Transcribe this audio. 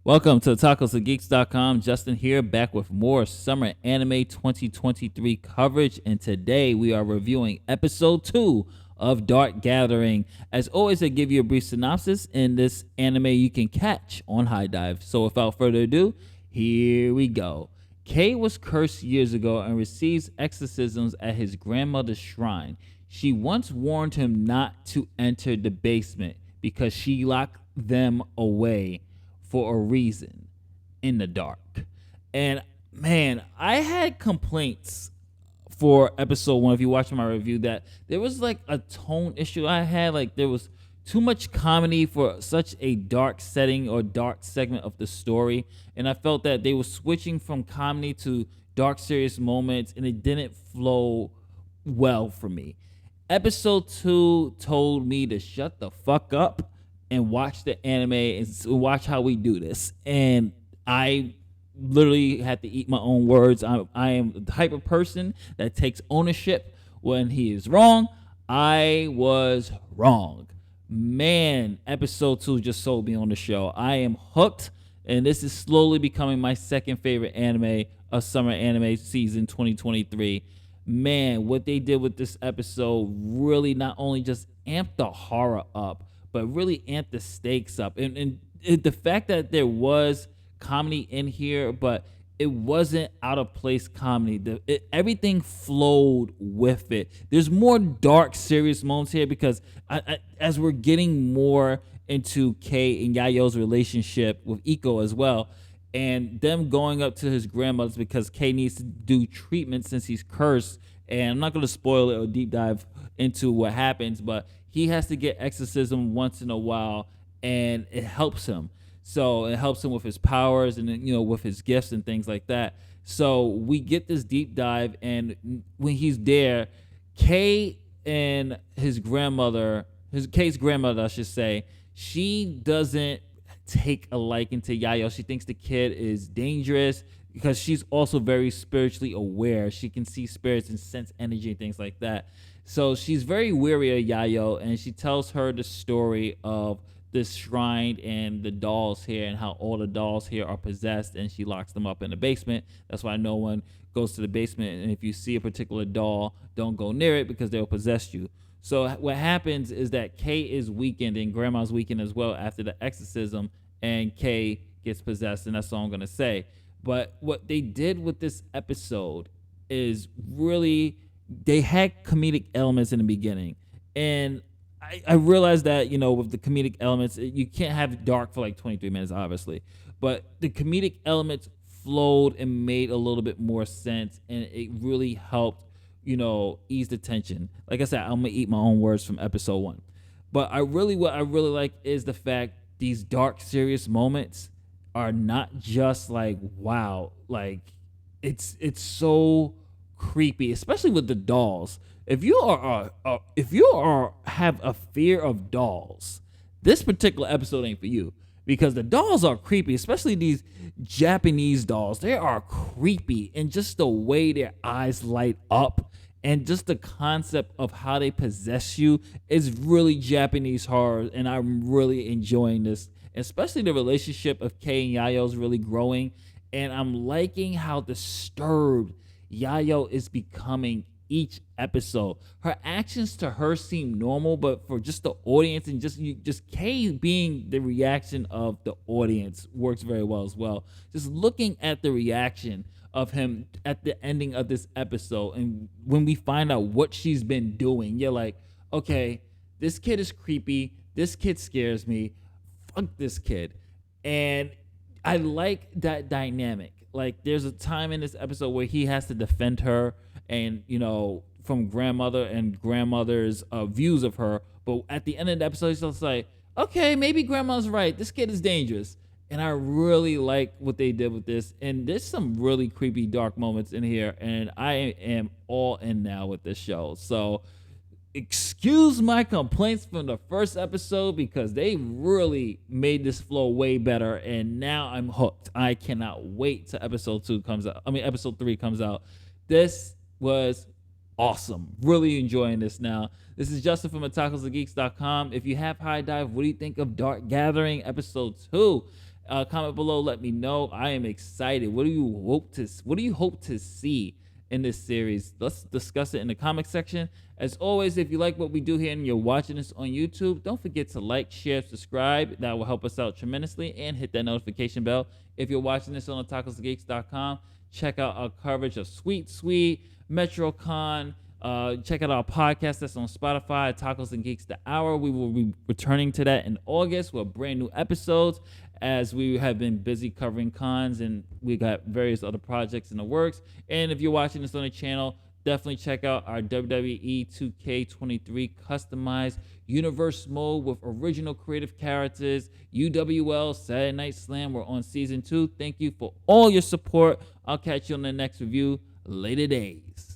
Welcome to TacosandGeeks.com. Justin here, back with more Summer Anime 2023 coverage. And today we are reviewing episode 2 of Dark Gathering. As always, I give you a brief synopsis in this anime you can catch on HIDIVE. So without further ado, here we go. Kei was cursed years ago and receives exorcisms at his grandmother's shrine. She once warned him not to enter the basement because she locked them away for a reason in the dark. And man, I had complaints for episode 1, if you watch my review, that there was like a tone issue I had. Like there was too much comedy for such a dark setting or dark segment of the story. And I felt that they were switching from comedy to dark serious moments, and it didn't flow well for me. Episode 2 told me to shut the fuck up and watch the anime and watch how we do this. And I literally had to eat my own words. I am the type of person that takes ownership when he is wrong. I was wrong. Man, episode 2 just sold me on the show. I am hooked, and this is slowly becoming my second favorite anime of summer anime season 2023. Man, what they did with this episode really not only just amped the horror up, but really amped the stakes up. And the fact that there was comedy in here, but it wasn't out of place comedy. Everything flowed with it. There's more dark, serious moments here because as we're getting more into Kei and Yayoi's relationship with Iko as well, and them going up to his grandmother's because Kei needs to do treatment since he's cursed. And I'm not going to spoil it or deep dive into what happens, but he has to get exorcism once in a while, and it helps him. So it helps him with his powers and, you know, with his gifts and things like that. So we get this deep dive, and when he's there, Kei and his grandmother, Kei's grandmother, I should say, she doesn't take a liking to Yayoi. She thinks the kid is dangerous because she's also very spiritually aware. She can see spirits and sense energy and things like that. So she's very wary of Yayoi, and she tells her the story of this shrine and the dolls here and how all the dolls here are possessed, and she locks them up in the basement. That's why no one goes to the basement, and if you see a particular doll, don't go near it because they'll possess you. So what happens is that Kei is weakened and Grandma's weakened as well after the exorcism, and Kei gets possessed, and that's all I'm going to say. But what they did with this episode is really, they had comedic elements in the beginning. And I realized that, you know, with the comedic elements, you can't have dark for like 23 minutes, obviously. But the comedic elements flowed and made a little bit more sense, and it really helped, you know, ease the tension. Like I said, I'm going to eat my own words from episode 1. But what I really like is the fact these dark, serious moments are not just like, wow, like it's so creepy, especially with the dolls. If you have a fear of dolls, this particular episode ain't for you, because the dolls are creepy, especially these Japanese dolls. They are creepy, and just the way their eyes light up and just the concept of how they possess you is really Japanese horror, and I'm really enjoying this. Especially the relationship of Kei and Yayo is really growing, and I'm liking how disturbed Yayo is becoming each episode. Her actions to her seem normal, but for just the audience and just Kei being the reaction of the audience works very well as well. Just looking at the reaction of him at the ending of this episode, and when we find out what she's been doing, you're like, okay, this kid is creepy. This kid scares me. Fuck this kid. And I like that dynamic. Like, there's a time in this episode where he has to defend her, and, you know, from grandmother and grandmother's views of her. But at the end of the episode, he's just like, okay, maybe grandma's right. This kid is dangerous. And I really like what they did with this. And there's some really creepy, dark moments in here. And I am all in now with this show. So excuse my complaints from the first episode, because they really made this flow way better, and now I'm hooked. I cannot wait till episode 3 comes out. This was awesome. Really enjoying this now. This is Justin from Otaku.com. If you have HIDIVE, what do you think of Dark Gathering episode 2? Comment below, let me know. I am excited. What do you hope to see in this series? Let's discuss it in the comment section. As always, if you like what we do here and you're watching this on YouTube, don't forget to like, share, subscribe. That will help us out tremendously, and hit that notification bell. If you're watching this on otakusgeeks.com, check out our coverage of Sweet Sweet, MetroCon. Check out our podcast that's on Spotify, Tacos and Geeks The Hour. We will be returning to that in August with brand new episodes, as we have been busy covering cons and we got various other projects in the works. And if you're watching this on the channel, definitely check out our WWE 2K23 customized universe mode with original creative characters. UWL Saturday Night Slam, we're on season 2. Thank you for all your support. I'll catch you on the next review. Later days.